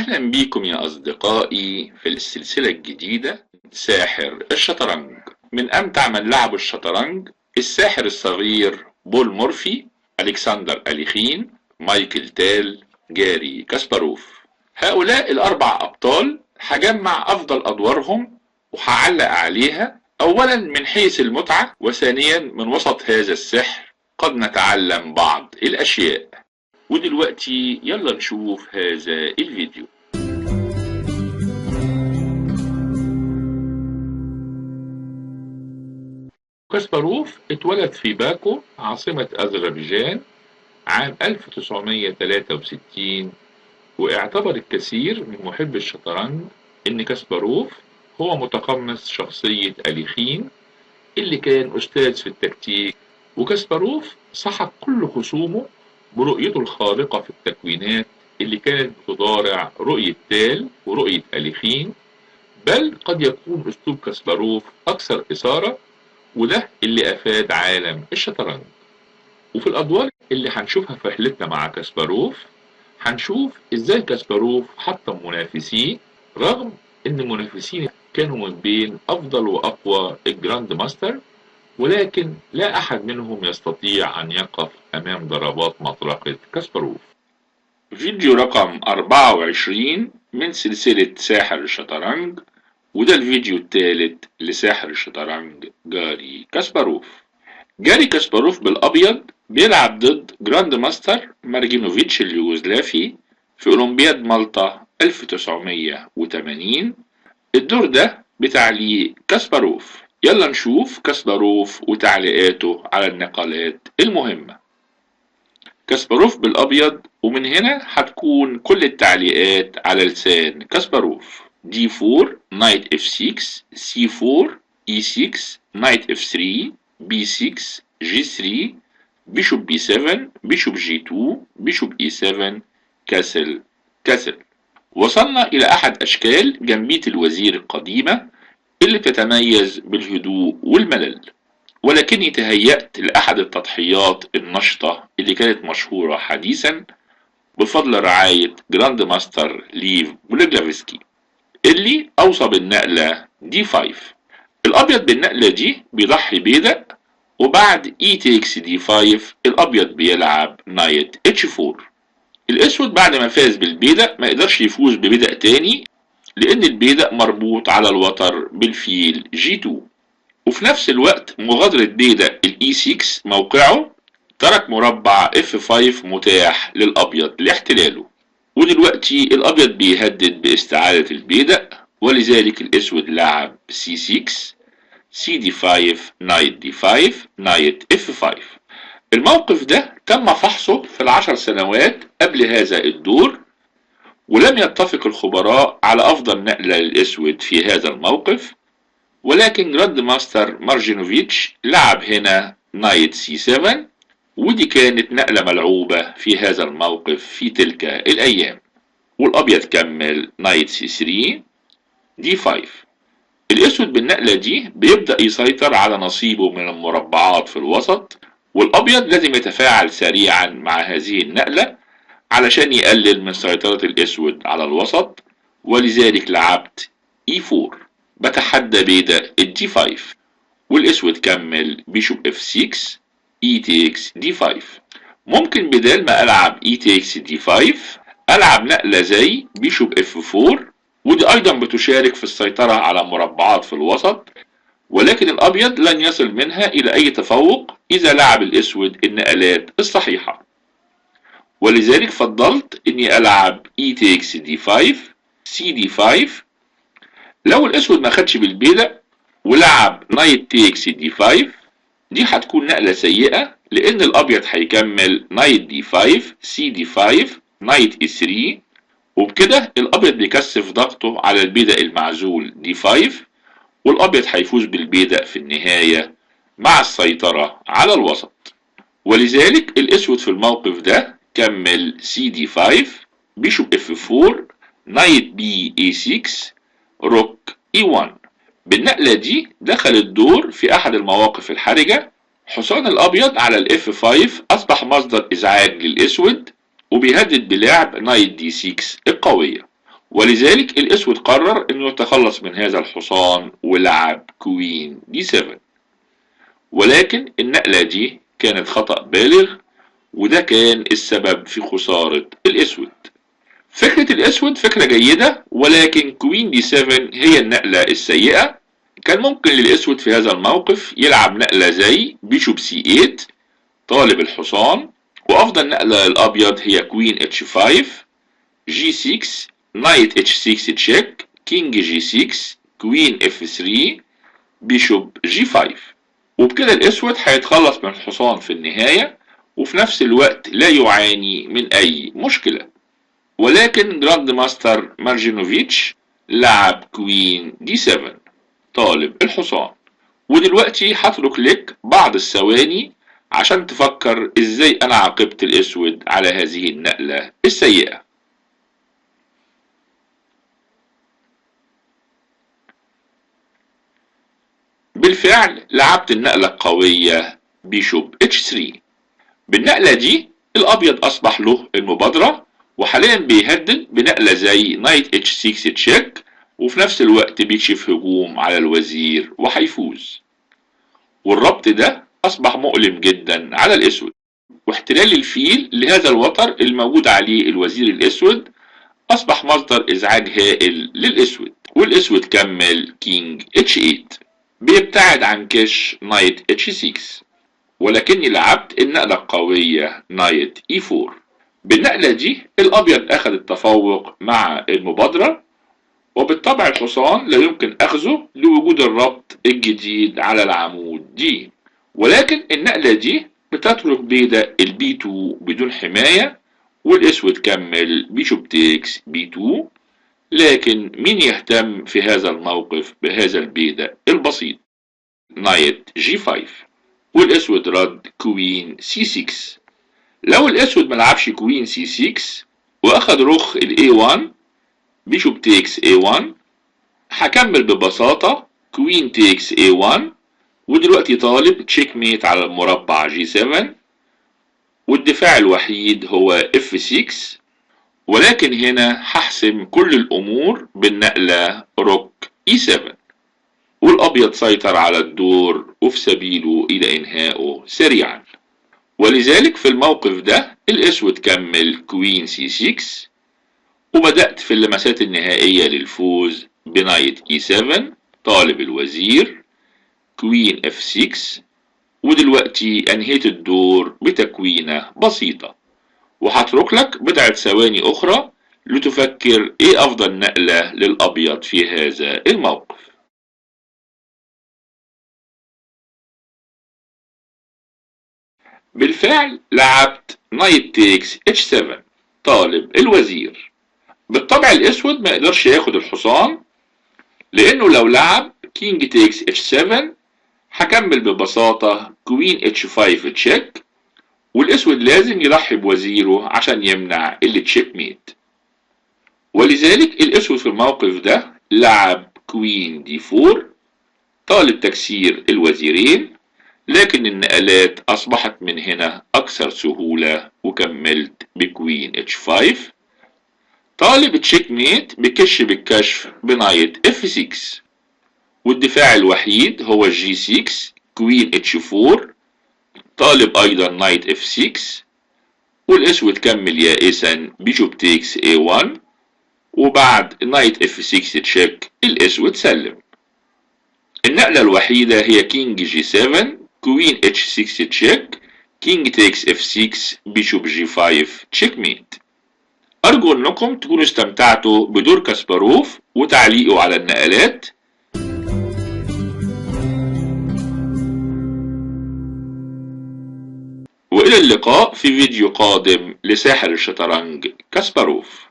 أهلا بيكم يا أصدقائي في السلسلة الجديدة ساحر الشطرنج. من أمتع من لعبوا الشطرنج الساحر الصغير بول مورفي، ألكسندر أليخين، مايكل تال، جاري كاسباروف. هؤلاء الأربع أبطال هجمع أفضل أدوارهم وهعلق عليها، أولا من حيث المتعة، وثانيا من وسط هذا السحر قد نتعلم بعض الأشياء. ودلوقتي يلا نشوف هذا الفيديو. كاسباروف اتولد في باكو عاصمة أذربيجان عام 1963، واعتبر الكثير من محبي الشطرنج إن كاسباروف هو متقمص شخصية أليخين اللي كان أستاذ في التكتيك. وكاسباروف سحق كل خصومه برؤيته الخارقة في التكوينات اللي كانت بتضارع رؤية تال ورؤية أليخين، بل قد يكون أسلوب كاسباروف أكثر إثارة، وده اللي أفاد عالم الشطرنج. وفي الأدوار اللي هنشوفها في رحلتنا مع كاسباروف هنشوف إزاي كاسباروف حطم منافسيه، رغم إن منافسين كانوا من بين أفضل وأقوى الجراند ماستر، ولكن لا أحد منهم يستطيع أن يقف أمام ضربات مطرقة كاسباروف. فيديو رقم 24 من سلسلة ساحر الشطرنج، وده الفيديو الثالث لساحر الشطرنج جاري كاسباروف. جاري كاسباروف بالأبيض بيلعب ضد جراند ماستر مارجينوفيتش اليوغوسلافي في أولمبياد مالطا 1980. الدور ده بتعليق كاسباروف. يلا نشوف كاسباروف وتعليقاته على النقالات المهمة. كاسباروف بالأبيض، ومن هنا هتكون كل التعليقات على لسان كاسباروف. D4 Knight F6 C4 E6 Knight F3 B6 G3 Bishop B7 Bishop G2 Bishop E7 كاسل كاسل. وصلنا إلى أحد أشكال جنبية الوزير القديمة اللي بتتميز بالهدوء والملل، ولكني تهيأت لأحد التضحيات النشطة اللي كانت مشهورة حديثا بفضل رعاية جراند ماستر ليف بوليجلافسكي اللي أوصى بالنقلة D5. الأبيض بالنقلة دي بيضحي بيدق، وبعد E takes D5 الأبيض بيلعب نايت H4. الأسود بعد ما فاز بالبيدق ما يقدرش يفوز ببيدق تاني، لأن البيدق مربوط على الوتر بالفيل G2. وفي نفس الوقت مغادرة بيدق ال E6 موقعه ترك مربع F5 متاح للأبيض لاحتلاله. ودلوقتي الأبيض بيهدد باستعادة البيدق، ولذلك الأسود لعب C6 CD5 نايت D5 نايت F5. الموقف ده تم فحصه في ال10 سنوات قبل هذا الدور، ولم يتفق الخبراء على أفضل نقلة للأسود في هذا الموقف، ولكن جراند ماستر مارجينوفيتش لعب هنا نايت C7، ودي كانت نقلة ملعوبة في هذا الموقف في تلك الأيام. والأبيض كمل نايت C3 D5. الأسود بالنقلة دي بيبدأ يسيطر على نصيبه من المربعات في الوسط، والأبيض لازم يتفاعل سريعا مع هذه النقلة علشان يقلل من سيطرة الأسود على الوسط، ولذلك لعبت E4 بتحدى بيدق D5. والأسود كمل بيشوب F6 E takes D5. ممكن بدل ما ألعب E takes D5 ألعب نقلة زي بيشوب F4، ودي أيضا بتشارك في السيطرة على مربعات في الوسط، ولكن الأبيض لن يصل منها إلى أي تفوق إذا لعب الأسود النقلات الصحيحة. ولذلك فضلت إني ألعب E takes D5 CD5. لو الأسود ما خدش بالبيدق ولعب نايت takes D5 دي هتكون نقلة سيئة، لأن الأبيض هيكمل نايت D5 CD5 نايت E3، وبكده الأبيض بيكثف ضغطه على البيدق المعزول D5، والأبيض هيفوز بالبيدق في النهاية مع السيطرة على الوسط. ولذلك الأسود في الموقف ده كمل CD5 بيشوب F4 نايت B A6 روك E1. بالنقلة دي دخل الدور في أحد المواقف الحرجة. حصان الأبيض على ال F5 أصبح مصدر إزعاج للأسود، وبيهدد بلعب نايت D6 القوية. ولذلك الاسود قرر انه يتخلص من هذا الحصان ولعب كوين دي 7. ولكن النقلة دي كانت خطأ بالغ، وده كان السبب في خسارة الاسود. فكرة الاسود فكرة جيدة، ولكن كوين دي 7 هي النقلة السيئة. كان ممكن للاسود في هذا الموقف يلعب نقلة زي بيشوب سي 8 طالب الحصان، وافضل نقلة للابيض هي كوين اتش 5 جي 6 نايت اتش 6 تشيك كينج جي 6 كوين اف 3 بيشوب جي 5. وبكده الاسود هيتخلص من الحصان في النهاية، وفي نفس الوقت لا يعاني من اي مشكلة. ولكن جراند ماستر مارجينوفيتش لعب كوين دي 7 طالب الحصان. ودلوقتي هترك لك بعض الثواني عشان تفكر ازاي انا عاقبت الاسود على هذه النقلة السيئة. بالفعل لعبت النقلة القوية بيشوب اتش 3. بالنقلة دي الابيض اصبح له المبادرة، وحاليا بيهدد بنقلة زي نايت اتش 6 تشيك، وفي نفس الوقت بيكشف هجوم على الوزير وهيفوز. والربط ده اصبح مؤلم جدا على الاسود، واحتلال الفيل لهذا الوتر الموجود عليه الوزير الاسود اصبح مصدر ازعاج هائل للاسود. والاسود كمل كينج اتش 8 بيبتعد عن كش نايت اتش 6، ولكني لعبت النقلة القوية نايت اي 4. بالنقلة دي الابيض اخذ التفوق مع المبادرة، وبالطبع الحصان لا يمكن اخذه لوجود الربط الجديد على العمود دي. ولكن النقلة دي بتترك بيدق البي 2 بدون حماية، والاسود كمل بيشوب تيكس بي 2. لكن مين يهتم في هذا الموقف بهذا البيدق البسيط؟ نايت جي 5، والاسود رد كوين سي 6. لو الاسود ملعبش كوين سي 6 واخد رخ الاي 1 بيشوب تيكس اي 1، هكمل ببساطة كوين تيكس اي 1، ودلوقتي طالب تشيك ميت على المربع جي 7، والدفاع الوحيد هو اف 6. ولكن هنا هحسم كل الامور بالنقلة روك اي 7، والابيض سيطر على الدور وفي سبيله الى انهائه سريعا. ولذلك في الموقف ده الاسود كمل كوين سي 6، وبدأت في اللمسات النهائية للفوز بنايت اي 7 طالب الوزير كوين اف 6. ودلوقتي انهيت الدور بتكوينة بسيطة، وهترك لك بضعة ثواني اخرى لتفكر ايه افضل نقلة للابيض في هذا الموقف. بالفعل لعبت نايت تيكس اتش 7 طالب الوزير. بالطبع الاسود ما يقدرش ياخد الحصان، لانه لو لعب كينج تيكس اتش 7 هكمل ببساطة كوين اتش 5 تشيك، والاسود لازم يضحي بوزيره عشان يمنع التشيك ميت. ولذلك الاسود في الموقف ده لعب كوين دي 4 طالب تكسير الوزيرين، لكن النقلات اصبحت من هنا اكثر سهولة، وكملت بكوين اتش 5 طالب تشيك ميت بكش بالكشف بنايت اف 6، والدفاع الوحيد هو الجي 6 كوين اتش 4 طالب ايضا نايت اف 6، والاسود كمل يائسا بيشوب تيكس اي 1، وبعد نايت اف 6 تشيك الاسود سلم. النقلة الوحيدة هي كينج جي 7 كوين اتش 6 تشيك كينج تيكس اف 6 بيشوب جي 5 تشيك ميت. ارجو انكم تكونوا استمتعتوا بدور كاسباروف وتعليقه على النقلات. والى اللقاء في فيديو قادم لساحر الشطرنج كاسباروف.